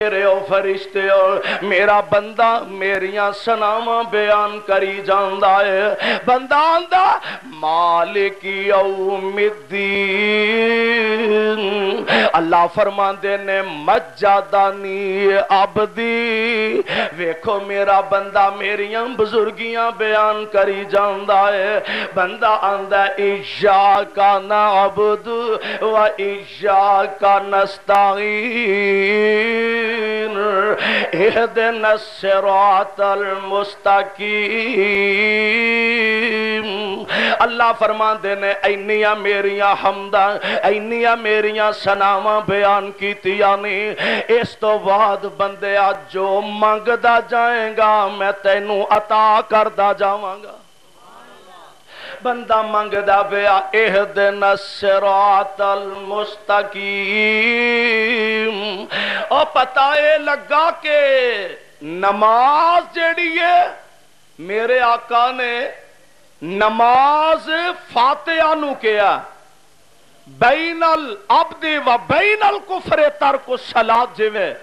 میرے او فرشتے میرا بندہ میریاں سناواں بیان کری جاندا ہے بندہ آندا مالک یوم الدین اللہ فرماندے نے مجدانی عبدی ویکھو میرا بندہ میریاں بزرگیاں بیان کری جاندا ہے بندہ آندا ایاک نعبد و ایاک نستعین اہدنا الصراط المستقیم اللہ فرماندے نے اینیاں میریاں حمداں اینیاں میریاں سناواں بیان کیتیاں نہیں اس تو بعد بندیا جو منگدا جائیں گا میں تینوں عطا کردا جاواں گا بندہ منگدا پیا اہدنا الصراط المستقیم اور پتہ یہ لگا کہ نماز جیڑی ہے میرے آقا نے نماز فاتحہ نو کیا بین العبد و بین الکفر ترک الصلاۃ جویں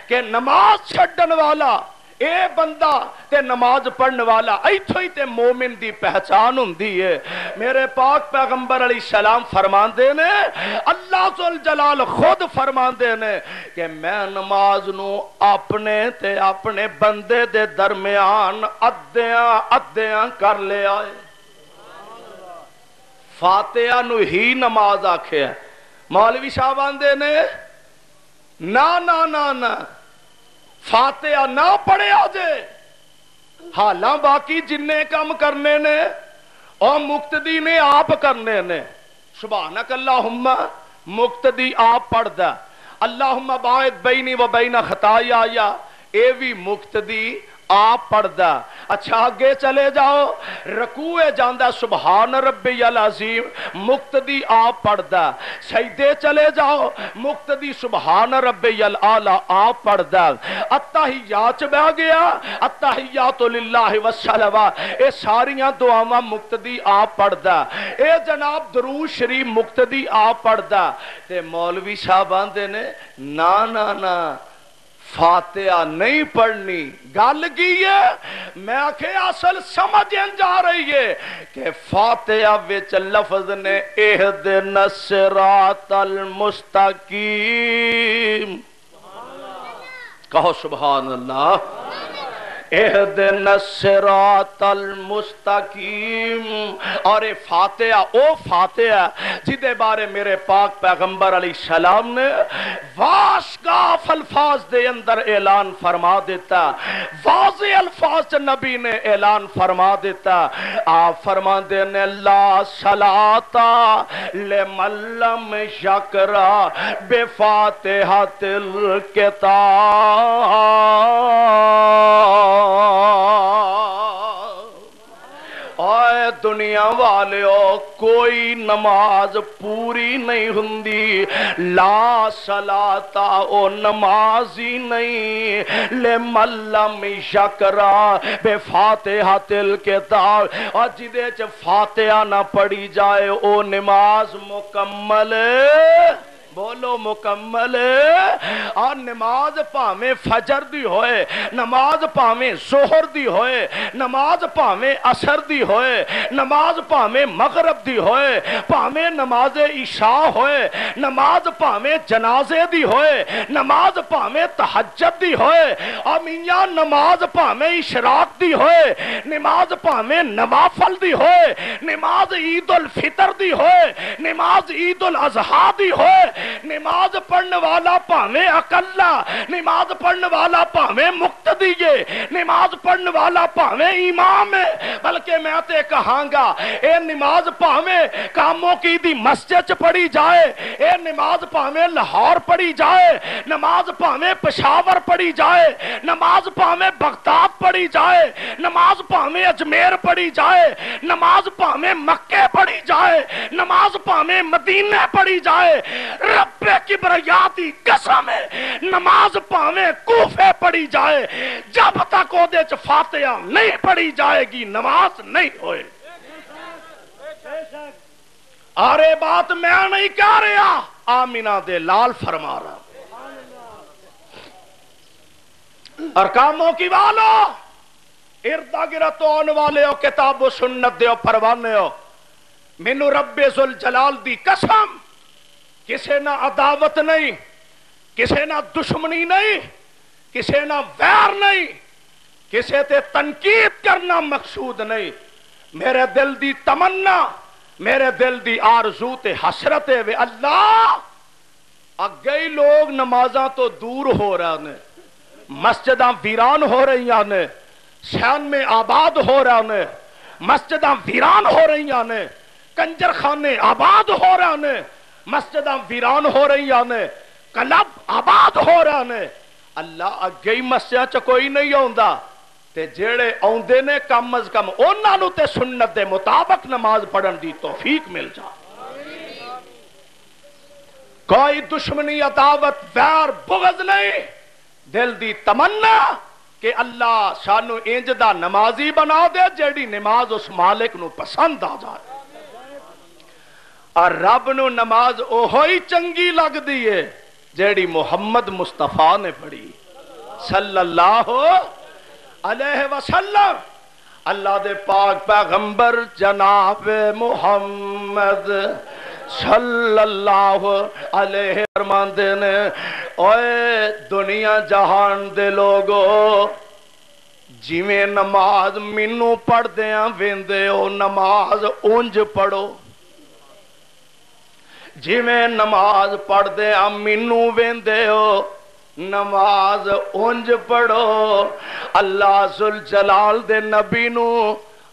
کہ نماز چھڈن والا اے بندہ تے نماز پڑھن والا ایتھوں ہی تے مومن دی پہچان ہوندی ہے میرے پاک پیغمبر علیہ السلام فرماندے نے اللہ ذوالجلال خود فرماندے نے کہ میں نماز نو اپنے تے اپنے بندے دے درمیان ادیاں کر لیا ہے فاتحہ نو ہی نماز آکھے مولوی صاحب آندے نے نا فاتحہ نہ پڑھے آجے حالاں باقی جننے کام کرنے نے اور مقتدی نے آپ کرنے نے سبحانک اللہم مقتدی آپ پڑھ دا اللہم باعد بینی و بین خطایا اے بھی مقتدی آپ پڑھ دا اچھا آگے چلے جاؤ رکوع جاندہ سبحان ربی العظیم مقتدی آپ پڑھ دا سجدے چلے جاؤ مقتدی سبحان ربی العالی آپ پڑھ دا التحیات بہ گیا التحیات للہ والصلوات اے ساریاں دعاواں مقتدی آپ پڑھ دا اے جناب درود شریف مقتدی آپ پڑھ دا تے مولوی صاحبان دے نے نا فاتحہ نہیں پڑھنی گل کی ہے میں آکھے اصل سمجھیں جا رہی ہے کہ فاتحہ وچ لفظ نے اہدنا الصراط المستقیم کہو سبحان اللہ اہدنا الصراط المستقیم اور فاتحہ او فاتحہ جدے بارے میرے پاک پیغمبر علیہ السلام نے واشگاف الفاظ دے اندر اعلان فرما دیتا واضح الفاظ نبی نے اعلان فرما دیتا آپ فرما دینے لا صلاۃ لمن لم یقرأ بفاتحۃ اے دنیا والیو کوئی نماز پوری نہیں ہندی لا صلاۃ او نماز ہی نہیں لمن لم یقرأ بفاتحۃ الکتاب اور جدے چ فاتحہ نہ پڑھی جائے او نماز مکمل بولو مکمل اور نماز پاویں فجر دی ہوئے نماز پاویں ظہر دی ہوئے نماز پاویں عصر دی ہوئے نماز پاویں مغرب دی ہوئے پاویں نماز عشاء ہوئے نماز پاویں جنازے دی ہوئے نماز پاویں تہجد دی ہوئے اور میاں نماز پاویں اشراق دی ہوئے نماز پاویں نوافل دی ہوئے نماز عید الفطر دی ہوئے نماز عید الاضحیٰ دی ہوئے نماز پڑھنے والا پاویں اکلا نماز پڑھنے والا پاویں مقتدی ہے نماز پڑھنے والا پاویں امام ہے بلکہ میں تے کہاں گا اے نماز پاویں کاموں کی دی مسجد پڑھی جائے اے نماز پاویں لاہور پڑھی جائے نماز پاویں پشاور پڑھی جائے نماز پاویں بغداد پڑھی جائے نماز پاویں اجمیر پڑھی جائے نماز پاویں مکے پڑھی جائے نماز پاویں مدینہ پڑھی جائے رب کبریاتی قسم ہے نماز پاویں کوفے پڑھی جائے جب تک او دے چ فاتحہ نہیں پڑھی جائے گی نماز نہیں ہوئے آرے بات میں نہیں کہہ رہا آمینہ دے لال فرما رہا اور کاموں کی والو اردا گرد آن والے ہو کتاب و سنت دے ہو پروانے ہو مینو رب ذوالجلال دی قسم کسے نہ عداوت نہیں کسے نہ دشمنی نہیں کسے نہ ویر نہیں کسے تے تنقید کرنا مقصود نہیں میرے دل دی تمنا میرے دل دی آرزو تے حسرت وے اللہ اگئی لوگ نمازاں تو دور ہو رہا نے مسجداں ویران ہو رہی نے شان میں آباد ہو رہا نے مسجداں ویران ہو رہی نے کنجر خانے آباد ہو رہا نے مسجداں ویران ہو رہی نے کلب آباد ہو رہا نے اللہ اگئی مسجد چ کوئی نہیں آوندا تے جیڑے آوندے نے کم از کم انہاں نوں تے سنت دے مطابق نماز پڑھن دی توفیق مل جا کوئی دشمنی عداوت ویر بغض نہیں دل دی تمنا کہ اللہ سانو انج دا نمازی بنا دے جیڑی نماز اس مالک نو پسند آ جائے اور رب نو نماز اوہی چنگی لگ دیئے جیڑی محمد مصطفیٰ نے پڑھی صلی اللہ علیہ وسلم اللہ دے پاک پیغمبر جناب محمد صلی اللہ علیہ فرماندے نے اوے دنیا جہان دے لوگو جویں نماز مینوں پڑھ دیاں ویندے ہو نماز اونج پڑھو جویں نماز پڑھ دیاں مینوں ویندے ہو نماز اونج پڑھو اللہ ذوالجلال دے نبی نو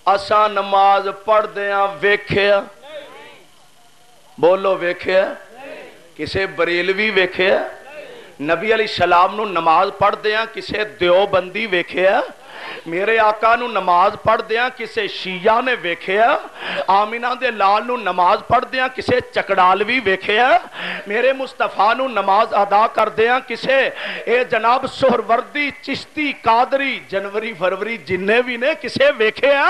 اساں نماز پڑھ دیاں ویکھیا بولو ویکھیا کسے بریلوی ویکھیا نبی علیہ السلام نو نماز پڑھ دیاں کسے دیوبندی ویکھیا میرے آقا نو نماز پڑھ دیاں کسے شیعہ نے ویکھیا آمینہ دے لال نو نماز پڑھ دیاں کسے چکڑالوی ویکھیا میرے مصطفیٰ نو نماز ادا کر دیاں کسے اے جناب سہروردی چشتی قادری جنوری فروری جننے بھی نے کسے ویکھیا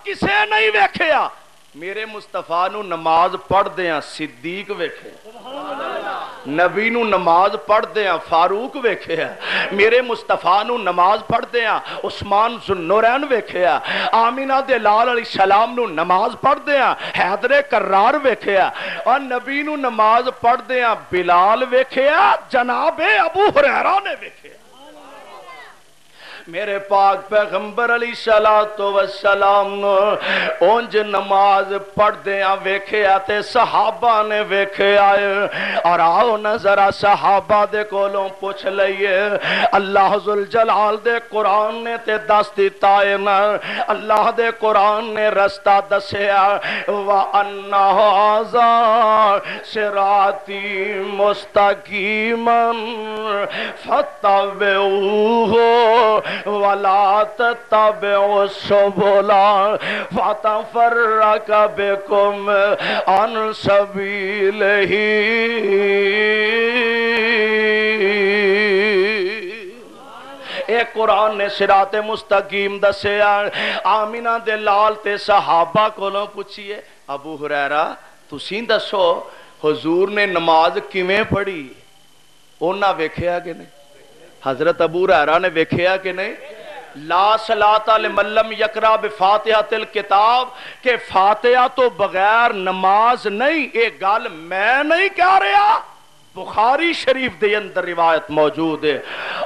کسے نہیں ویکھیا میرے مصطفیٰ نو نماز پڑھ دیاں صدیق ویکھے نبی نو نماز پڑھ دیاں فاروق ویکھے میرے مصطفیٰ نو نماز پڑھ دیاں عثمان ذوالنورین ویکھے آمینہ دے لال علیہ السلام نو نماز پڑھ دیاں حیدر کرار ویکھے اور نبی نو نماز پڑھ دیاں بلال ویکھے جناب ابو ہریرہ نے ویکھے میرے پاک پیغمبر علیہ السلام اونج نماز پڑھ دیاں ویکھے آتے صحابہ نے ویکھے آئے اور آؤ نظرہ صحابہ دے کولوں پوچھ لئیے اللہ ذوالجلال دے قرآن نے تے دست دیتا ہے نا اللہ دے قرآن نے رستہ دسیا وَأَنَّ هَذَا صِرَاطِي مُسْتَقِيمًا فَاتَّبِعُوهُ وَلَا تَتَّبِعُوا السُّبُلَ فَتَفَرَّقَ بِكُمْ عَنْ سَبِيلِهِ ایک قرآن نے صراط مستقیم دسیا آمینہ دے لال تے صحابہ کولوں پوچھئے ابو ہریرہ تسیں دسو حضور نے نماز کیویں پڑھی انہاں ویکھیا کہ نہیں حضرت ابو ہریرہ نے ویکھیا کہ نہیں لا صلاۃ لمن لم یقرأ بفاتحۃ الکتاب کہ فاتحہ تو بغیر نماز نہیں ایک گل میں نہیں کہہ رہا بخاری شریف دے اندر روایت موجود ہے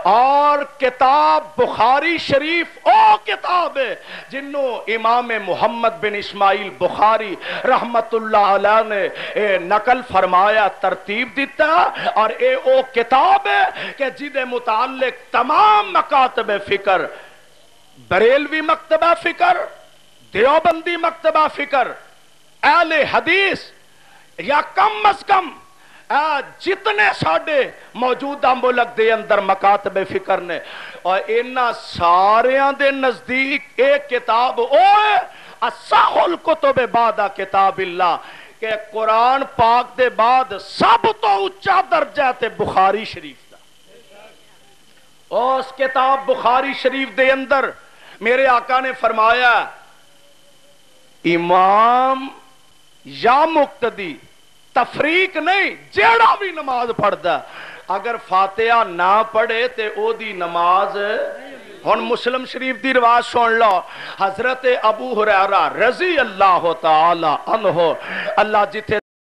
اور کتاب بخاری شریف او کتاب ہے جنہوں امام محمد بن اسماعیل بخاری رحمت اللہ علیہ نے نقل فرمایا ترتیب دیتا اور او کتاب ہے کہ جدے متعلق تمام مکاتب فکر بریلوی مکتبہ فکر دیوبندی مکتبہ فکر اہل حدیث یا کم از کم جتنے ساڑھے موجودہ ملک دے اندر مکاتب فکر نے اور انہا ساریاں دے نزدیک ایک کتاب اوہ اصح الکتب بعد کتاب اللہ کہ قرآن پاک دے بعد سب تو اچھا درجہ تے بخاری شریف دا اور اس کتاب بخاری شریف دے اندر میرے آقا نے فرمایا امام یا مقتدی تفریق نہیں جیڑا بھی نماز پڑھ دا اگر فاتحہ نہ پڑھے تے او دی نماز ہن مسلم شریف دی رواج سن لو حضرت ابو ہریرہ رضی اللہ تعالی عنہ اللہ جتھے